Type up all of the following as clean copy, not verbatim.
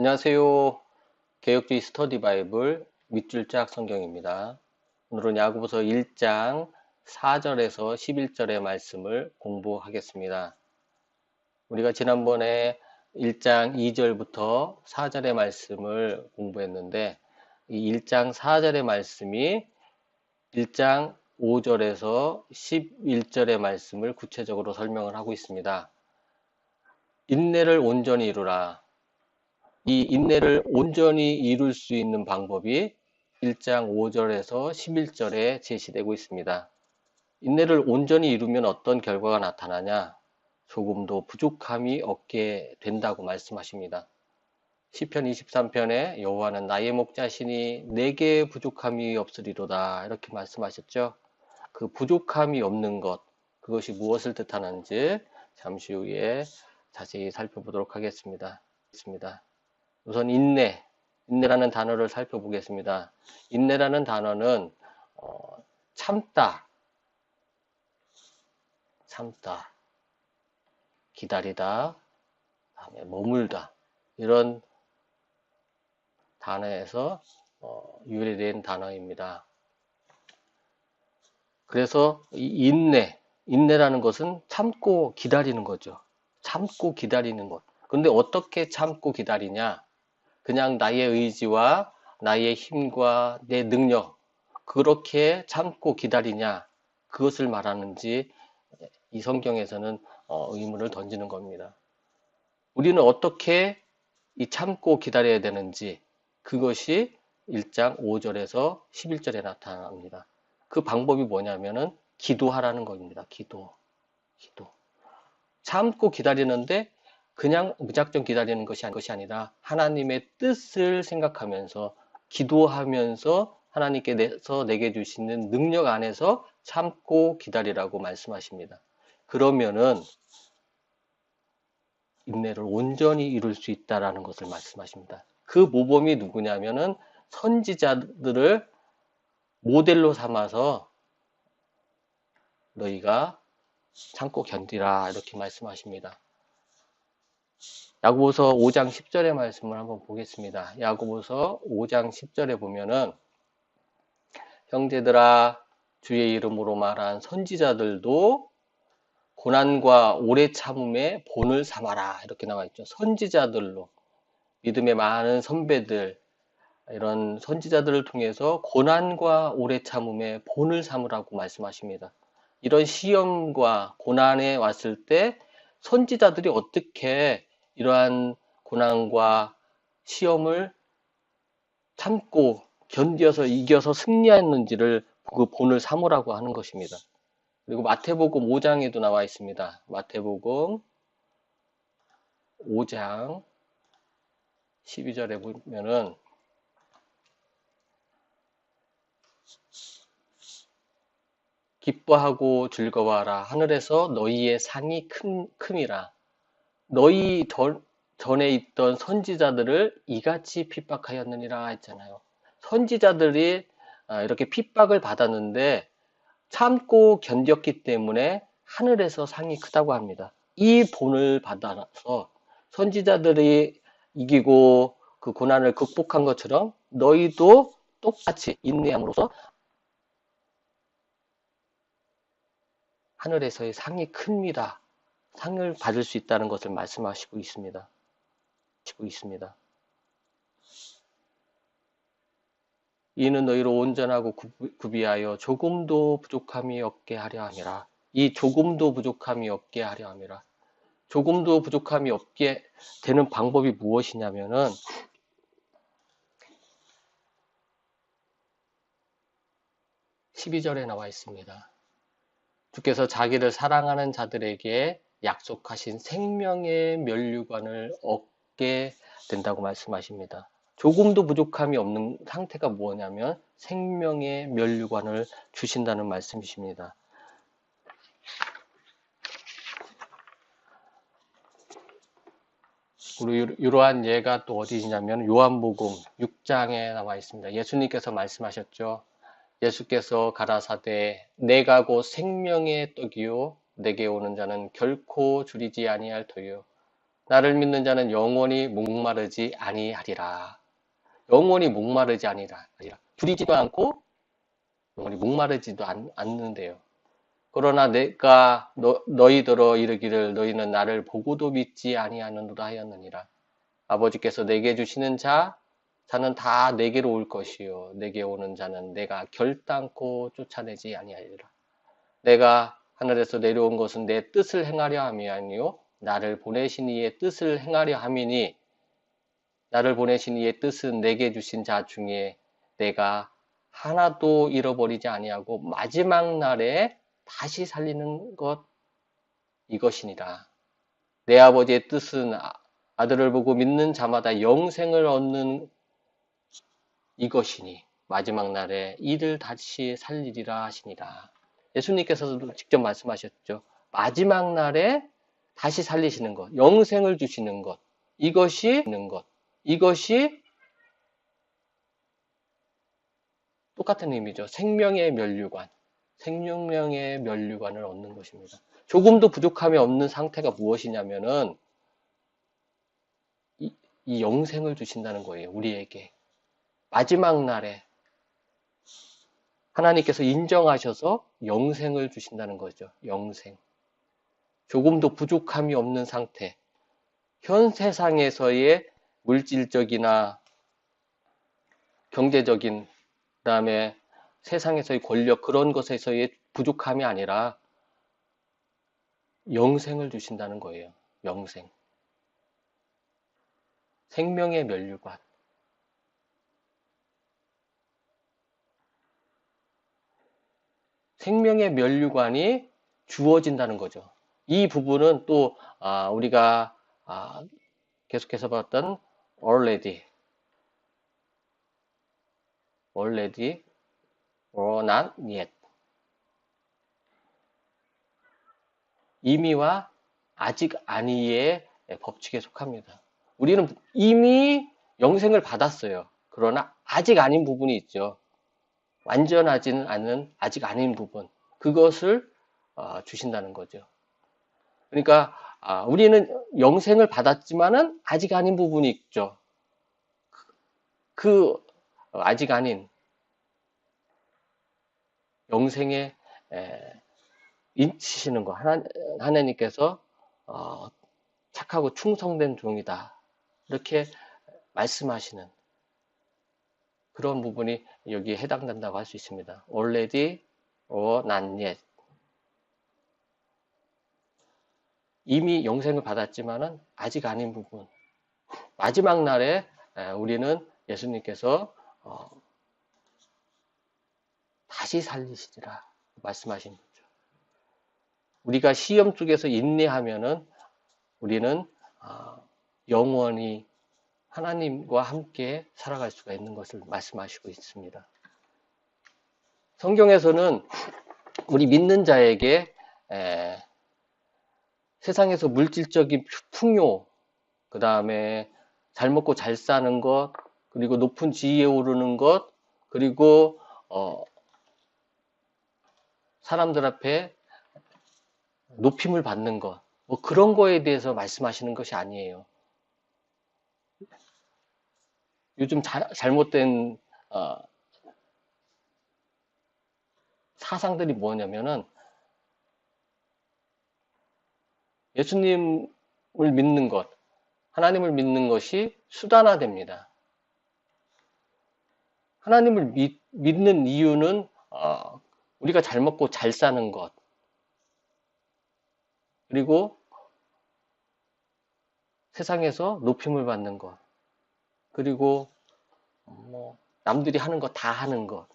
안녕하세요. 개혁주의 스터디 바이블 밑줄 짝 성경입니다. 오늘은 야고보서 1장 4절에서 11절의 말씀을 공부하겠습니다. 우리가 지난번에 1장 2절부터 4절의 말씀을 공부했는데 이 1장 4절의 말씀이 1장 5절에서 11절의 말씀을 구체적으로 설명을 하고 있습니다. 인내를 온전히 이루라. 이 인내를 온전히 이룰 수 있는 방법이 1장 5절에서 11절에 제시되고 있습니다. 인내를 온전히 이루면 어떤 결과가 나타나냐? 조금도 부족함이 없게 된다고 말씀하십니다. 시편 23편에 여호와는 나의 목자시니 내게 부족함이 없으리로다 이렇게 말씀하셨죠. 그 부족함이 없는 것, 그것이 무엇을 뜻하는지 잠시 후에 자세히 살펴보도록 하겠습니다. 우선 인내라는 단어를 살펴보겠습니다. 인내라는 단어는 참다, 기다리다, 다음에 머물다 이런 단어에서 유래된 단어입니다. 그래서 이 인내라는 것은 참고 기다리는 거죠. 참고 기다리는 것. 근데 어떻게 참고 기다리냐? 그냥 나의 의지와 나의 힘과 내 능력, 그렇게 참고 기다리냐, 그것을 말하는지 이 성경에서는 의문을 던지는 겁니다. 우리는 어떻게 이 참고 기다려야 되는지, 그것이 1장 5절에서 11절에 나타납니다. 그 방법이 뭐냐면은 기도하라는 겁니다. 기도. 참고 기다리는데 그냥 무작정 기다리는 것이 아니라 하나님의 뜻을 생각하면서 기도하면서 하나님께서 내게 주시는 능력 안에서 참고 기다리라고 말씀하십니다. 그러면은 인내를 온전히 이룰 수 있다라는 것을 말씀하십니다. 그 모범이 누구냐면은 선지자들을 모델로 삼아서 너희가 참고 견디라 이렇게 말씀하십니다. 야고보서 5장 10절의 말씀을 한번 보겠습니다. 야고보서 5장 10절에 보면은 형제들아 주의 이름으로 말한 선지자들도 고난과 오래 참음의 본을 삼아라 이렇게 나와 있죠. 선지자들로 믿음의 많은 선배들 이런 선지자들을 통해서 고난과 오래 참음의 본을 삼으라고 말씀하십니다. 이런 시험과 고난에 왔을 때 선지자들이 어떻게 이러한 고난과 시험을 참고 견뎌서 이겨서 승리했는지를 그 본을 삼으라고 하는 것입니다. 그리고 마태복음 5장에도 나와 있습니다. 마태복음 5장 12절에 보면은 기뻐하고 즐거워하라. 하늘에서 너희의 상이 큼이라. 너희 전에 있던 선지자들을 이같이 핍박하였느니라 했잖아요. 선지자들이 이렇게 핍박을 받았는데 참고 견뎠기 때문에 하늘에서 상이 크다고 합니다. 이 본을 받아서 선지자들이 이기고 그 고난을 극복한 것처럼 너희도 똑같이 인내함으로써 하늘에서의 상이 큽니다. 상을 받을 수 있다는 것을 말씀하시고 있습니다. 이는 너희로 온전하고 구비하여 조금도 부족함이 없게 하려 함이라. 이 조금도 부족함이 없게 하려 함이라. 조금도 부족함이 없게 되는 방법이 무엇이냐면은 12절에 나와 있습니다. 주께서 자기를 사랑하는 자들에게 약속하신 생명의 면류관을 얻게 된다고 말씀하십니다. 조금도 부족함이 없는 상태가 뭐냐면 생명의 면류관을 주신다는 말씀이십니다. 그리고 이러한 예가 또 어디 있냐면 요한복음 6장에 나와 있습니다. 예수님께서 말씀하셨죠. 예수께서 가라사대 내가 곧 생명의 떡이요 내게 오는 자는 결코 줄이지 아니할 터요 나를 믿는 자는 영원히 목마르지 아니하리라. 영원히 목마르지 아니라. 줄이지도 않고 영원히 목마르지도 않는데요. 그러나 내가 너희들어 이르기를 너희는 나를 보고도 믿지 아니하느니라 하였느니라. 아버지께서 내게 주시는 자는 다 내게로 올 것이요 내게 오는 자는 내가 결단코 쫓아내지 아니하리라. 내가 하늘에서 내려온 것은 내 뜻을 행하려 함이 아니요 나를 보내신 이의 뜻을 행하려 함이니 나를 보내신 이의 뜻은 내게 주신 자 중에 내가 하나도 잃어버리지 아니하고 마지막 날에 다시 살리는 것 이것이니라. 내 아버지의 뜻은 아들을 보고 믿는 자마다 영생을 얻는 이것이니 마지막 날에 이를 다시 살리리라 하시니라. 예수님께서도 직접 말씀하셨죠. 마지막 날에 다시 살리시는 것, 영생을 주시는 것, 이것이 똑같은 의미죠. 생명의 면류관, 생명의 면류관을 얻는 것입니다. 조금도 부족함이 없는 상태가 무엇이냐면은 이 영생을 주신다는 거예요. 우리에게. 마지막 날에 하나님께서 인정하셔서 영생을 주신다는 거죠. 영생. 조금도 부족함이 없는 상태. 현 세상에서의 물질적이나 경제적인 그다음에 세상에서의 권력 그런 것에서의 부족함이 아니라 영생을 주신다는 거예요. 영생. 생명의 면류관. 생명의 면류관이 주어진다는 거죠. 이 부분은 또 우리가 계속해서 봤던 already or not yet 이미와 아직 아니의 법칙에 속합니다. 우리는 이미 영생을 받았어요. 그러나 아직 아닌 부분이 있죠. 완전하지는 않은 아직 아닌 부분. 그것을 주신다는 거죠. 그러니까 우리는 영생을 받았지만은 아직 아닌 부분이 있죠. 그 아직 아닌 영생에 인치시는 거 하나님께서 착하고 충성된 종이다 이렇게 말씀하시는 그런 부분이 여기에 해당된다고 할 수 있습니다. already or not yet 이미 영생을 받았지만은 아직 아닌 부분 마지막 날에 우리는 예수님께서 다시 살리시리라 말씀하신 거죠. 우리가 시험 쪽에서 인내하면은 우리는 영원히 하나님과 함께 살아갈 수가 있는 것을 말씀하시고 있습니다. 성경에서는 우리 믿는 자에게 세상에서 물질적인 풍요, 그 다음에 잘 먹고 잘 사는 것, 그리고 높은 지위에 오르는 것, 그리고 사람들 앞에 높임을 받는 것, 뭐 그런 거에 대해서 말씀하시는 것이 아니에요. 요즘 잘못된 사상들이 뭐냐면은 예수님을 믿는 것, 하나님을 믿는 것이 수단화됩니다. 하나님을 믿는 이유는 우리가 잘 먹고 잘 사는 것, 그리고 세상에서 높임을 받는 것, 그리고 뭐 남들이 하는 거 다 하는 것,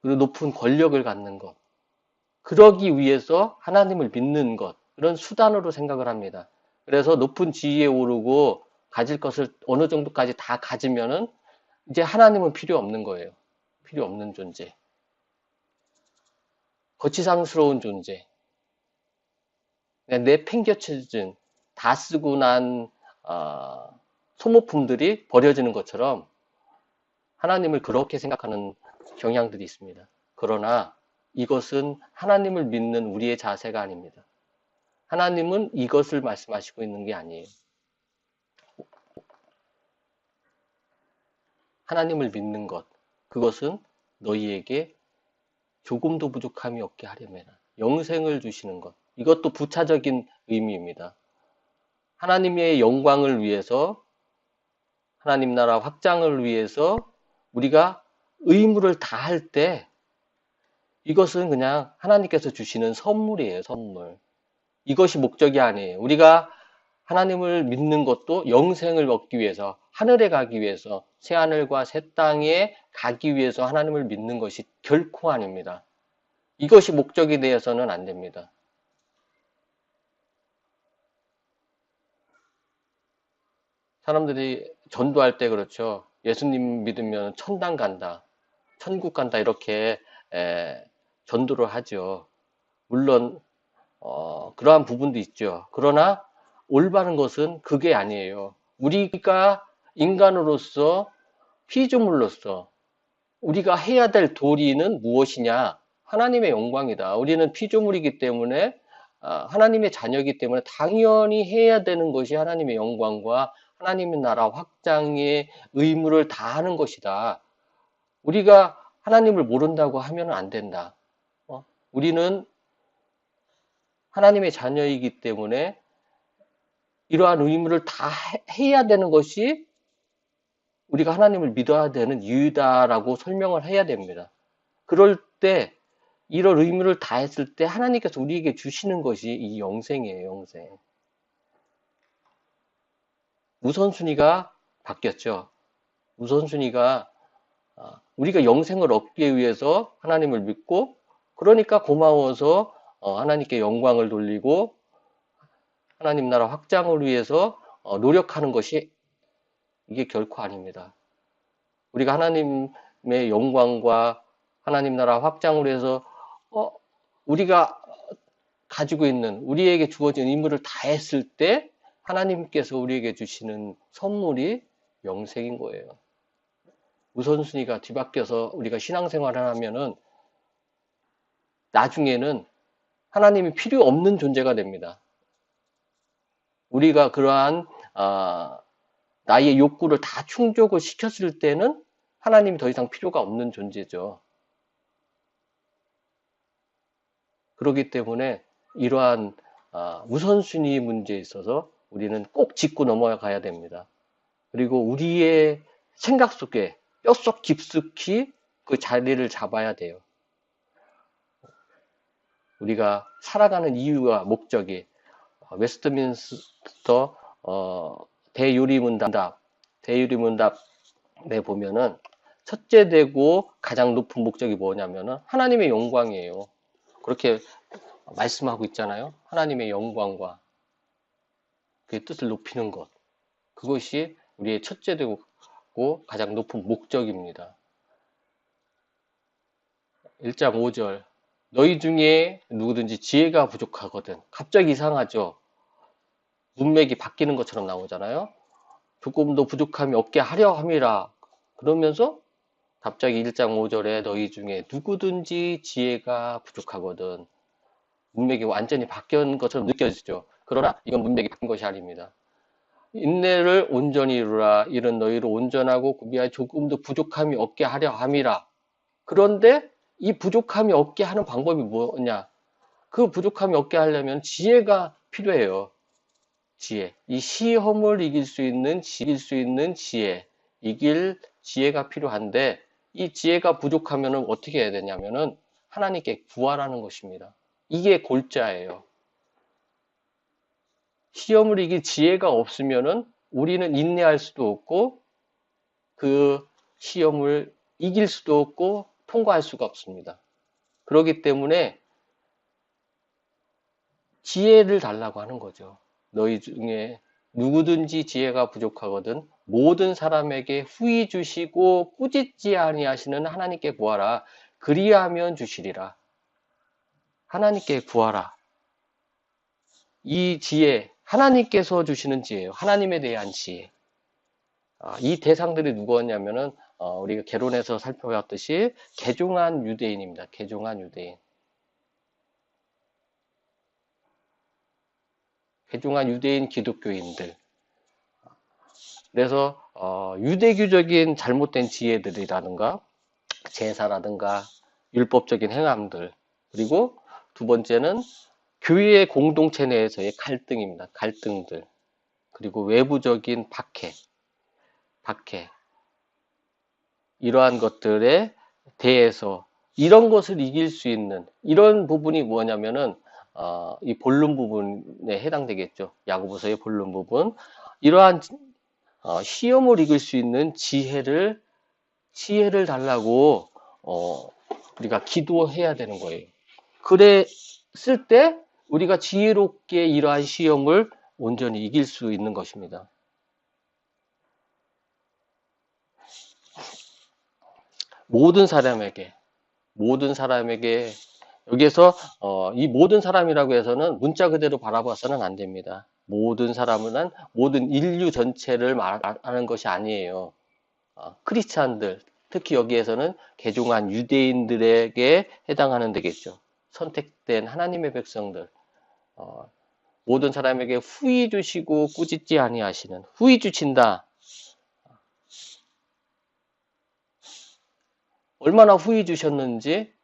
그리고 높은 권력을 갖는 것, 그러기 위해서 하나님을 믿는 것, 그런 수단으로 생각을 합니다. 그래서 높은 지위에 오르고 가질 것을 어느 정도까지 다 가지면은 이제 하나님은 필요 없는 거예요. 필요 없는 존재. 거치장스러운 존재. 내팽겨쳐진 다 쓰고 난 소모품들이 버려지는 것처럼 하나님을 그렇게 생각하는 경향들이 있습니다. 그러나 이것은 하나님을 믿는 우리의 자세가 아닙니다. 하나님은 이것을 말씀하시고 있는 게 아니에요. 하나님을 믿는 것, 그것은 너희에게 조금도 부족함이 없게 하려면 영생을 주시는 것. 이것도 부차적인 의미입니다. 하나님의 영광을 위해서, 하나님 나라 확장을 위해서 우리가 의무를 다할 때 이것은 그냥 하나님께서 주시는 선물이에요, 선물. 이것이 목적이 아니에요. 우리가 하나님을 믿는 것도 영생을 얻기 위해서, 하늘에 가기 위해서, 새하늘과 새 땅에 가기 위해서 하나님을 믿는 것이 결코 아닙니다. 이것이 목적이 되어서는 안 됩니다. 사람들이 전도할 때 그렇죠. 예수님 믿으면 천당 간다, 천국 간다 이렇게 전도를 하죠. 물론 그러한 부분도 있죠. 그러나 올바른 것은 그게 아니에요. 우리가 인간으로서 피조물로서 우리가 해야 될 도리는 무엇이냐? 하나님의 영광이다. 우리는 피조물이기 때문에 하나님의 자녀이기 때문에 당연히 해야 되는 것이 하나님의 영광과 하나님의 나라 확장의 의무를 다하는 것이다. 우리가 하나님을 모른다고 하면 안 된다. 우리는 하나님의 자녀이기 때문에 이러한 의무를 다 해야 되는 것이 우리가 하나님을 믿어야 되는 이유다라고 설명을 해야 됩니다. 그럴 때 이런 의무를 다했을 때 하나님께서 우리에게 주시는 것이 이 영생이에요. 영생. 우선순위가 바뀌었죠. 우선순위가 우리가 영생을 얻기 위해서 하나님을 믿고 그러니까 고마워서 하나님께 영광을 돌리고 하나님 나라 확장을 위해서 노력하는 것이 이게 결코 아닙니다. 우리가 하나님의 영광과 하나님 나라 확장을 위해서 우리가 가지고 있는 우리에게 주어진 의무를 다했을 때 하나님께서 우리에게 주시는 선물이 영생인 거예요. 우선순위가 뒤바뀌어서 우리가 신앙생활을 하면은 나중에는 하나님이 필요 없는 존재가 됩니다. 우리가 그러한 나의 욕구를 다 충족을 시켰을 때는 하나님이 더 이상 필요가 없는 존재죠. 그렇기 때문에 이러한 우선순위 문제에 있어서 우리는 꼭 짚고 넘어가야 됩니다. 그리고 우리의 생각 속에 뼛속 깊숙이 그 자리를 잡아야 돼요. 우리가 살아가는 이유와 목적이 웨스트민스터 대유리문답에 보면은 첫째 되고 가장 높은 목적이 뭐냐면은 하나님의 영광이에요. 그렇게 말씀하고 있잖아요. 하나님의 영광과 그의 뜻을 높이는 것. 그것이 우리의 첫째 되고 가장 높은 목적입니다. 1장 5절 너희 중에 누구든지 지혜가 부족하거든. 갑자기 이상하죠. 문맥이 바뀌는 것처럼 나오잖아요. 조금 더 부족함이 없게 하려 함이라. 그러면서 갑자기 1장 5절에 너희 중에 누구든지 지혜가 부족하거든. 문맥이 완전히 바뀐 것처럼 느껴지죠. 그러나 이건 문맥이 바뀐 것이 아닙니다. 인내를 온전히 이루라. 이런 너희를 온전하고 구비하여 조금도 부족함이 없게 하려 함이라. 그런데 이 부족함이 없게 하는 방법이 뭐냐? 그 부족함이 없게 하려면 지혜가 필요해요. 지혜. 이 시험을 이길 수 있는 지혜. 이길 지혜가 필요한데 이 지혜가 부족하면 어떻게 해야 되냐면은 하나님께 구하라는 것입니다. 이게 골자예요. 시험을 이길 지혜가 없으면은 우리는 인내할 수도 없고 그 시험을 이길 수도 없고 통과할 수가 없습니다. 그렇기 때문에 지혜를 달라고 하는 거죠. 너희 중에 누구든지 지혜가 부족하거든 모든 사람에게 후히 주시고 꾸짖지 아니하시는 하나님께 구하라. 그리하면 주시리라. 하나님께 구하라. 이 지혜, 하나님께서 주시는 지혜예요. 하나님에 대한 지혜. 이 대상들이 누구였냐면은 우리가 개론에서 살펴봤듯이 개종한 유대인입니다. 개종한 유대인. 개종한 유대인 기독교인들. 그래서 유대교적인 잘못된 지혜들이라든가 제사라든가 율법적인 행함들, 그리고 두 번째는 교회 공동체 내에서의 갈등입니다. 갈등들. 그리고 외부적인 박해. 이러한 것들에 대해서 이런 것을 이길 수 있는 이런 부분이 뭐냐면은 이 본론 부분에 해당되겠죠. 야고보서의 본론 부분. 이러한 시험을 이길 수 있는 지혜를 달라고 우리가 기도해야 되는 거예요. 그랬을 때 우리가 지혜롭게 이러한 시험을 온전히 이길 수 있는 것입니다. 모든 사람에게 여기에서 이 모든 사람이라고 해서는 문자 그대로 바라봐서는 안 됩니다. 모든 사람은 모든 인류 전체를 말하는 것이 아니에요. 크리스찬들, 특히 여기에서는 개종한 유대인들에게 해당하는 되겠죠. 선택된 하나님의 백성들, 모든 사람에게 후히 주시고 꾸짖지 아니하시는, 후히 주신다. 얼마나 후히 주셨는지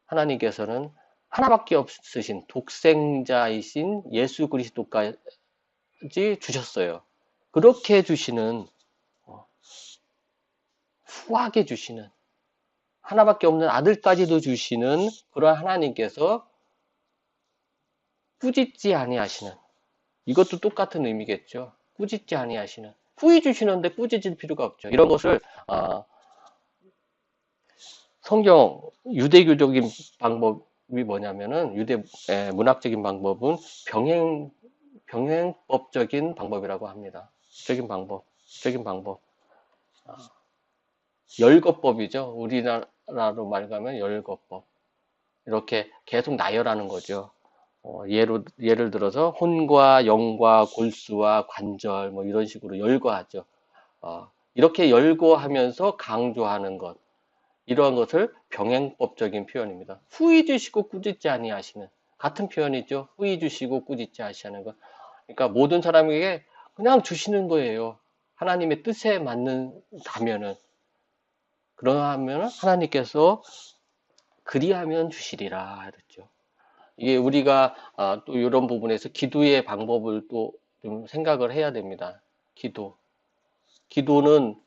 하나님께서는 하나밖에 없으신 독생자이신 예수 그리스도까지 주셨어요. 그렇게 주시는, 후하게 주시는, 하나밖에 없는 아들까지도 주시는 그러한 하나님께서 꾸짖지 아니하시는, 이것도 똑같은 의미겠죠. 꾸짖지 아니하시는, 후히 주시는데 꾸짖을 필요가 없죠. 이런 것을 성경 유대교적인 방법이 뭐냐면은 문학적인 방법은 병행법적인 방법이라고 합니다. 적인 방법. 열거법이죠. 우리나라로 말하면 열거법. 이렇게 계속 나열하는 거죠. 예를 들어서 혼과 영과 골수와 관절 뭐 이런 식으로 열거하죠. 이렇게 열거하면서 강조하는 것. 이러한 것을 병행법적인 표현입니다. 후히 주시고 꾸짖지 아니하시는 같은 표현이죠. 후히 주시고 꾸짖지 아니하시는 것. 그러니까 모든 사람에게 그냥 주시는 거예요. 하나님의 뜻에 맞는다면은 그러하면 하나님께서 그리하면 주시리라 그랬죠. 이게 우리가 또 이런 부분에서 기도의 방법을 또 좀 생각을 해야 됩니다. 기도는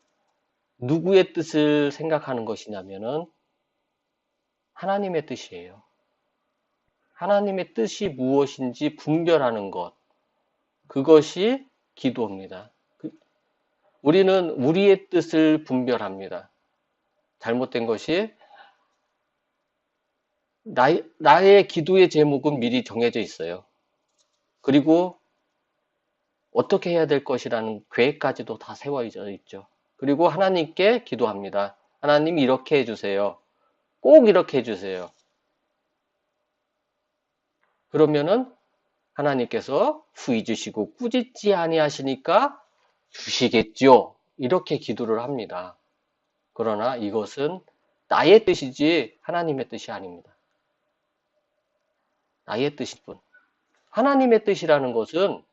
누구의 뜻을 생각하는 것이냐면은 하나님의 뜻이에요. 하나님의 뜻이 무엇인지 분별하는 것. 그것이 기도입니다. 우리는 우리의 뜻을 분별합니다. 잘못된 것이 나의 기도의 제목은 미리 정해져 있어요. 그리고 어떻게 해야 될 것이라는 계획까지도 다 세워져 있죠. 그리고 하나님께 기도합니다. 하나님 이렇게 해주세요. 꼭 이렇게 해주세요. 그러면은 하나님께서 후히 주시고 꾸짖지 아니하시니까 주시겠죠. 이렇게 기도를 합니다. 그러나 이것은 나의 뜻이지 하나님의 뜻이 아닙니다. 나의 뜻일 뿐. 하나님의 뜻이라는 것은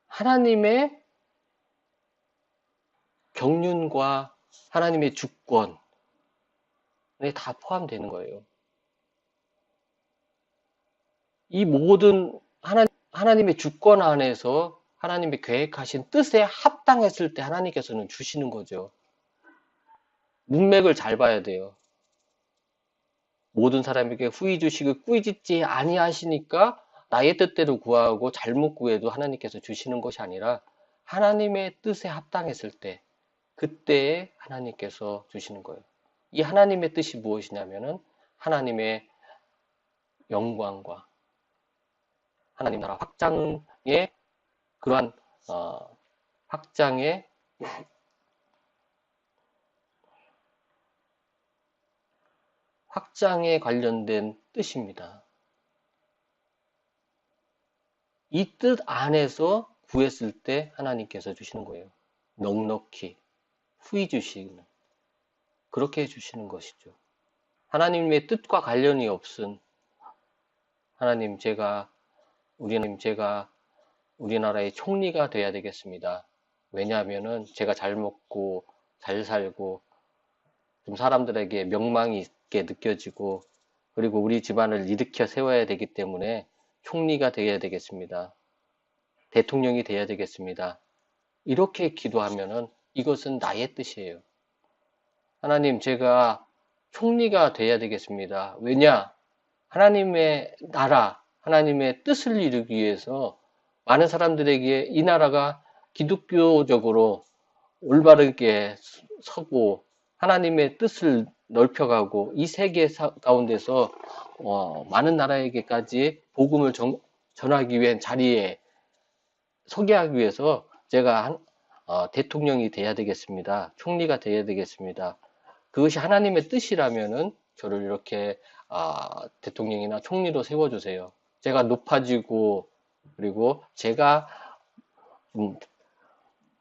하나님의 경륜과 하나님의 주권에 다 포함되는 거예요. 이 모든 하나님의 주권 안에서 하나님의 계획하신 뜻에 합당했을 때 하나님께서는 주시는 거죠. 문맥을 잘 봐야 돼요. 모든 사람에게 후히 주시고 꾸짖지 아니하시니까 나의 뜻대로 구하고 잘못 구해도 하나님께서 주시는 것이 아니라 하나님의 뜻에 합당했을 때 그때에 하나님께서 주시는 거예요. 이 하나님의 뜻이 무엇이냐면은 하나님의 영광과 하나님 나라 확장의 그러한 확장에 관련된 뜻입니다. 이 뜻 안에서 구했을 때 하나님께서 주시는 거예요. 넉넉히 후히 주시는 그렇게 해주시는 것이죠. 하나님의 뜻과 관련이 없은 하나님 제가 우리나라의 총리가 돼야 되겠습니다. 왜냐하면은 제가 잘 먹고 잘 살고 좀 사람들에게 명망이 있게 느껴지고 그리고 우리 집안을 일으켜 세워야 되기 때문에 총리가 돼야 되겠습니다. 대통령이 돼야 되겠습니다. 이렇게 기도하면은 이것은 나의 뜻이에요. 하나님, 제가 총리가 돼야 되겠습니다. 왜냐? 하나님의 나라, 하나님의 뜻을 이루기 위해서 많은 사람들에게 이 나라가 기독교적으로 올바르게 서고 하나님의 뜻을 넓혀가고 이 세계 가운데서 많은 나라에게까지 복음을 전하기 위한 자리에 서게 하기 위해서 제가 대통령이 돼야 되겠습니다. 총리가 돼야 되겠습니다. 그것이 하나님의 뜻이라면은 저를 이렇게 대통령이나 총리로 세워주세요. 제가 높아지고 그리고 제가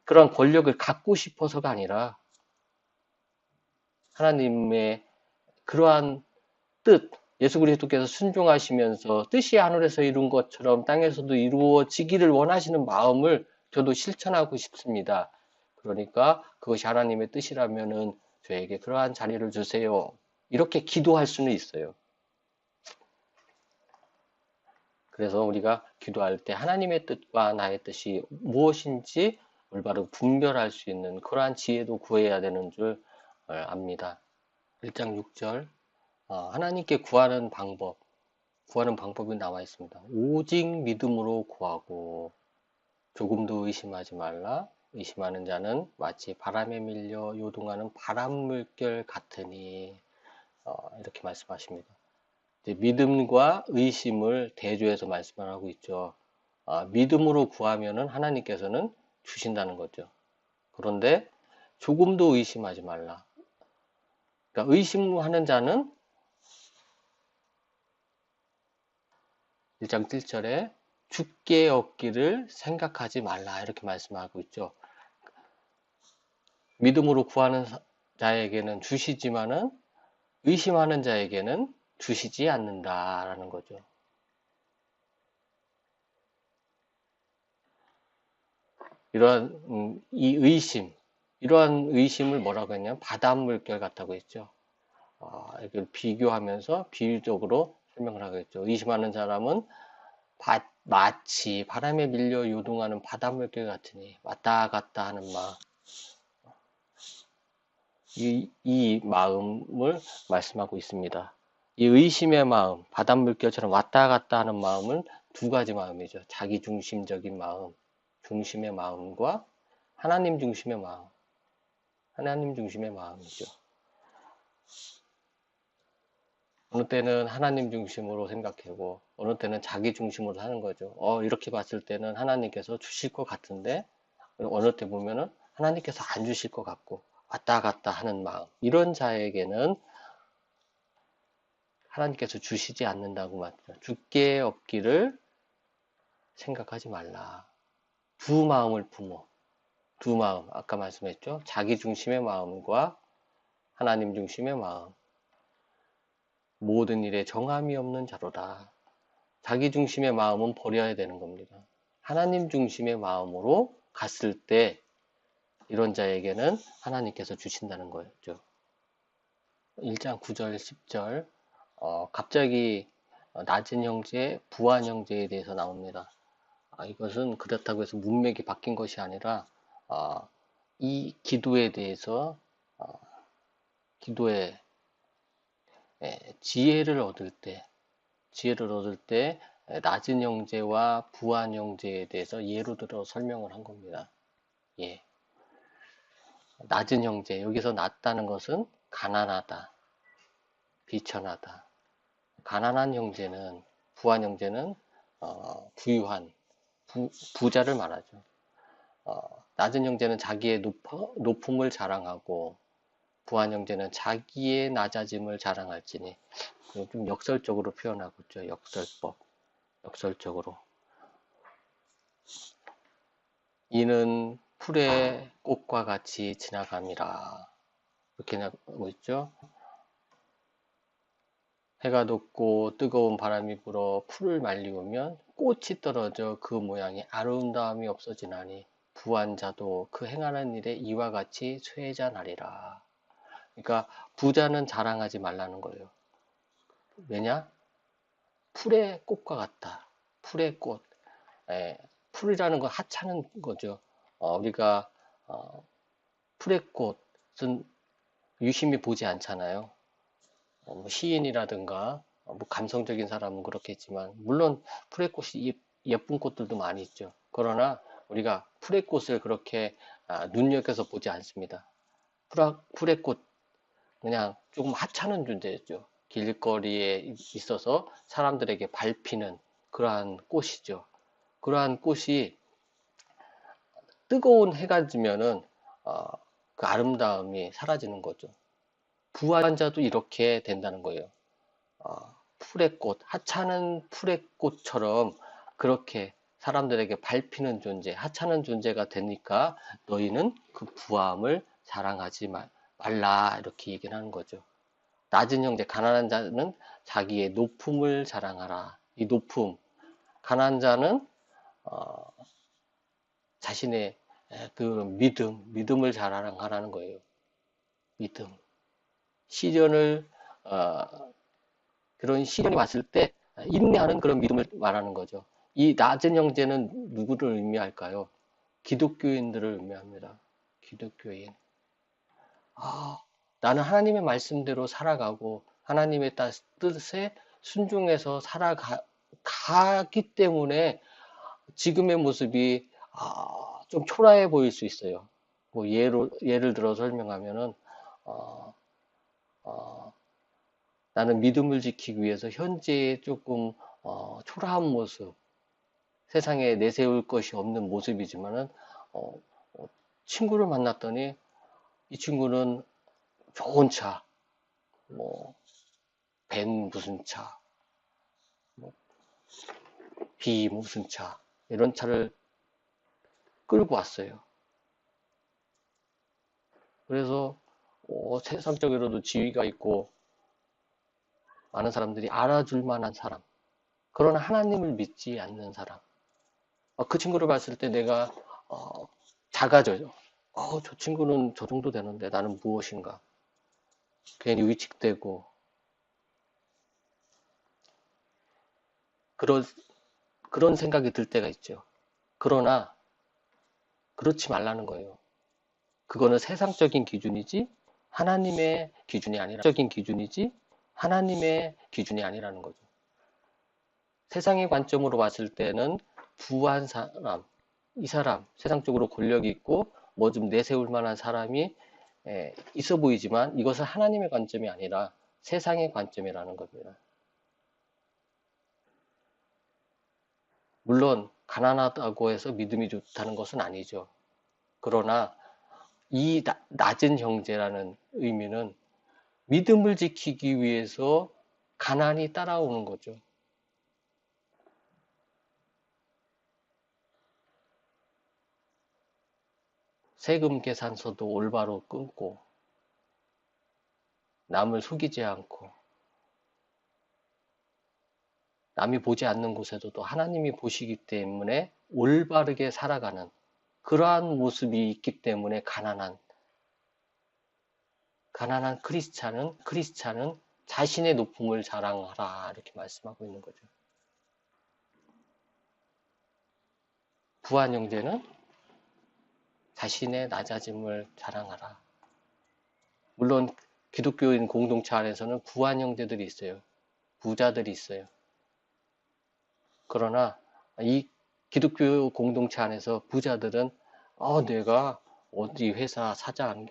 그런 권력을 갖고 싶어서가 아니라 하나님의 그러한 뜻, 예수 그리스도께서 순종하시면서 뜻이 하늘에서 이룬 것처럼 땅에서도 이루어지기를 원하시는 마음을 저도 실천하고 싶습니다. 그러니까 그것이 하나님의 뜻이라면은 저에게 그러한 자리를 주세요. 이렇게 기도할 수는 있어요. 그래서 우리가 기도할 때 하나님의 뜻과 나의 뜻이 무엇인지 올바로 분별할 수 있는 그러한 지혜도 구해야 되는 줄 압니다. 1장 6절 하나님께 구하는 방법이 나와 있습니다. 오직 믿음으로 구하고 조금도 의심하지 말라. 의심하는 자는 마치 바람에 밀려 요동하는 바람 물결 같으니 이렇게 말씀하십니다. 믿음과 의심을 대조해서 말씀을 하고 있죠. 믿음으로 구하면은 하나님께서는 주신다는 거죠. 그런데 조금도 의심하지 말라. 그러니까 의심하는 자는 1장 7절에 죽게 얻기를 생각하지 말라 이렇게 말씀하고 있죠. 믿음으로 구하는 자에게는 주시지만은 의심하는 자에게는 주시지 않는다라는 거죠. 이러한 이러한 의심을 뭐라고 했냐면 바닷물결 같다고 했죠. 이걸 비교하면서 비유적으로 설명을 하겠죠. 의심하는 사람은 마치 바람에 밀려 요동하는 바닷물결 같으니 왔다 갔다 하는 마음. 이 마음을 말씀하고 있습니다. 이 의심의 마음, 바닷물결처럼 왔다 갔다 하는 마음은 두 가지 마음이죠. 자기 중심적인 마음, 중심의 마음과 하나님 중심의 마음, 하나님 중심의 마음이죠. 어느 때는 하나님 중심으로 생각하고 어느 때는 자기 중심으로 하는 거죠. 이렇게 봤을 때는 하나님께서 주실 것 같은데 어느 때 보면은 하나님께서 안 주실 것 같고 왔다 갔다 하는 마음. 이런 자에게는 하나님께서 주시지 않는다고 말합니다. 죽게 얻기를 생각하지 말라. 두 마음을 품어. 두 마음. 아까 말씀했죠. 자기 중심의 마음과 하나님 중심의 마음. 모든 일에 정함이 없는 자로다. 자기 중심의 마음은 버려야 되는 겁니다. 하나님 중심의 마음으로 갔을 때 이런 자에게는 하나님께서 주신다는 거였죠. 1장 9절, 10절 갑자기 낮은 형제, 부한 형제에 대해서 나옵니다. 이것은 그렇다고 해서 문맥이 바뀐 것이 아니라 이 기도에 대해서 기도에 지혜를 얻을 때 낮은 형제와 부한 형제에 대해서 예로 들어 설명을 한 겁니다. 예. 낮은 형제, 여기서 낮다는 것은 가난하다, 비천하다. 가난한 형제는, 부한 형제는 부유한, 부자를 말하죠. 낮은 형제는 자기의 높음을 자랑하고 부한 형제는 자기의 낮아짐을 자랑할지니 좀 역설적으로 표현하고 있죠. 역설적으로. 이는 풀의 꽃과 같이 지나감이라. 이렇게 하고 있죠. 해가 돋고 뜨거운 바람이 불어 풀을 말리우면 꽃이 떨어져 그 모양이 아름다움이 없어지나니 부한 자도 그 행하는 일에 이와 같이 쇠자나리라. 그러니까 부자는 자랑하지 말라는 거예요. 왜냐? 풀의 꽃과 같다. 풀의 꽃. 예, 풀이라는 건 하찮은 거죠. 우리가 풀의 꽃은 유심히 보지 않잖아요. 뭐 시인이라든가 뭐 감성적인 사람은 그렇겠지만 물론 풀의 꽃이 예쁜 꽃들도 많이 있죠. 그러나 우리가 풀의 꽃을 그렇게 눈여겨서 보지 않습니다. 풀의 꽃 그냥 조금 하찮은 존재죠. 길거리에 있어서 사람들에게 밟히는 그러한 꽃이죠. 그러한 꽃이 뜨거운 해가 지면은 그 아름다움이 사라지는 거죠. 부한 자도 이렇게 된다는 거예요. 풀의 꽃, 하찮은 풀의 꽃처럼 그렇게 사람들에게 밟히는 존재, 하찮은 존재가 되니까 너희는 그 부함을 자랑하지 말라 이렇게 얘기를 하는 거죠. 낮은 형제, 가난한 자는 자기의 높음을 자랑하라. 이 높음, 가난한 자는 자신의 그 믿음을 자랑하라는 거예요. 믿음. 시련을 그런 시련이 왔을 때 인내하는 그런 믿음을 말하는 거죠. 이 낮은 형제는 누구를 의미할까요? 기독교인들을 의미합니다. 기독교인. 나는 하나님의 말씀대로 살아가고 하나님의 뜻에 순종해서 살아가기 때문에 지금의 모습이 좀 초라해 보일 수 있어요. 뭐 예를 들어 설명하면은 어, 어, 나는 믿음을 지키기 위해서 현재의 조금 초라한 모습, 세상에 내세울 것이 없는 모습이지만은 어, 친구를 만났더니 이 친구는 좋은 차, 뭐 벤 무슨 차, 뭐 비 무슨 차 이런 차를 끌고 왔어요. 그래서 세상적으로도 지위가 있고 많은 사람들이 알아줄 만한 사람. 그러나 하나님을 믿지 않는 사람. 그 친구를 봤을 때 내가 작아져요. 저 친구는 저 정도 되는데 나는 무엇인가. 괜히 위축되고 그런 그런 생각이 들 때가 있죠. 그러나 그렇지 말라는 거예요. 그거는 세상적인 기준이지 하나님의 기준이 아니라는 거죠. 세상의 관점으로 봤을 때는 부한 사람, 이 사람, 세상적으로 권력이 있고 뭐 좀 내세울 만한 사람이 있어 보이지만 이것은 하나님의 관점이 아니라 세상의 관점이라는 겁니다. 물론 가난하다고 해서 믿음이 좋다는 것은 아니죠. 그러나 이 낮은 형제라는 의미는 믿음을 지키기 위해서 가난이 따라오는 거죠. 세금 계산서도 올바로 끊고 남을 속이지 않고 남이 보지 않는 곳에도 또 하나님이 보시기 때문에 올바르게 살아가는 그러한 모습이 있기 때문에 가난한 크리스찬은 자신의 높음을 자랑하라 이렇게 말씀하고 있는 거죠. 부한 형제는 자신의 낮아짐을 자랑하라. 물론 기독교인 공동체 안에서는 부한 형제들이 있어요. 부자들이 있어요. 그러나 이 기독교 공동체 안에서 부자들은 내가 어디 회사 사장,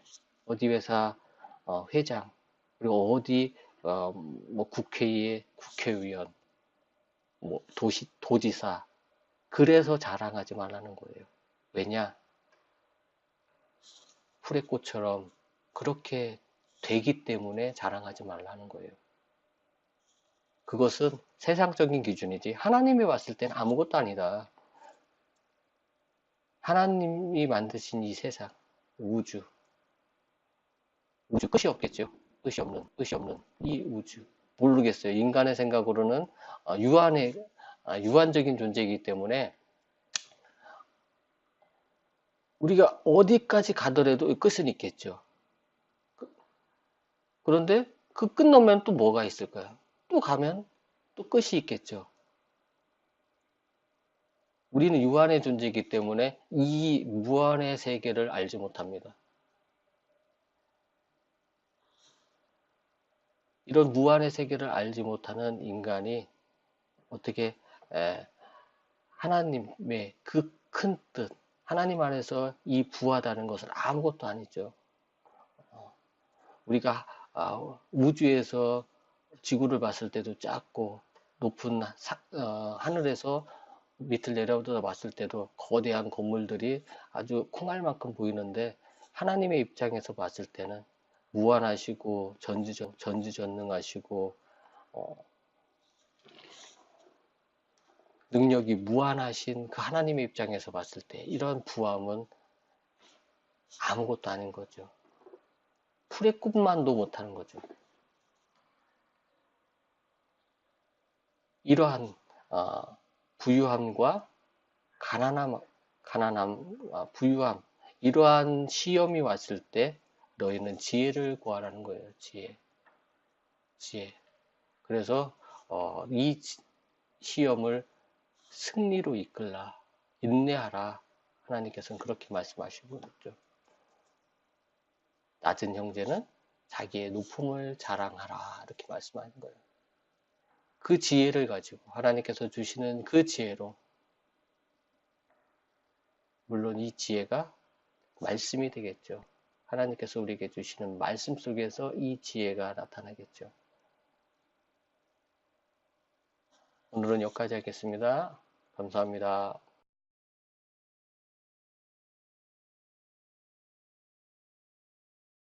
어디 회사 회장, 그리고 어디 뭐 국회의 국회의원, 뭐 도지사, 그래서 자랑하지 말라는 거예요. 왜냐? 풀의 꽃처럼 그렇게 되기 때문에 자랑하지 말라는 거예요. 그것은 세상적인 기준이지 하나님이 봤을 때는 아무것도 아니다. 하나님이 만드신 이 세상, 우주 끝이 없겠죠. 끝이 없는 이 우주. 모르겠어요. 인간의 생각으로는 유한적인 존재이기 때문에 우리가 어디까지 가더라도 끝은 있겠죠. 그런데 그 끝 넘으면 또 뭐가 있을까요? 또 가면 또 끝이 있겠죠. 우리는 유한의 존재이기 때문에 이 무한의 세계를 알지 못합니다. 이런 무한의 세계를 알지 못하는 인간이 어떻게 하나님의 그 큰 뜻, 하나님 안에서 이 부하다는 것은 아무것도 아니죠. 우리가 우주에서 지구를 봤을 때도 작고 높은 하늘에서 밑을 내려다 봤을 때도 거대한 건물들이 아주 콩알만큼 보이는데 하나님의 입장에서 봤을 때는 무한하시고 전지전능하시고 능력이 무한하신 그 하나님의 입장에서 봤을 때 이런 부함은 아무것도 아닌 거죠. 풀의 꿈만도 못하는 거죠. 이러한 부유함과 부유함, 이러한 시험이 왔을 때 너희는 지혜를 구하라는 거예요. 지혜. 그래서 이 시험을 승리로 이끌라, 인내하라. 하나님께서는 그렇게 말씀하시고 있죠. 낮은 형제는 자기의 높음을 자랑하라. 이렇게 말씀하는 거예요. 그 지혜를 가지고 하나님께서 주시는 그 지혜로, 물론 이 지혜가 말씀이 되겠죠. 하나님께서 우리에게 주시는 말씀 속에서 이 지혜가 나타나겠죠. 오늘은 여기까지 하겠습니다. 감사합니다.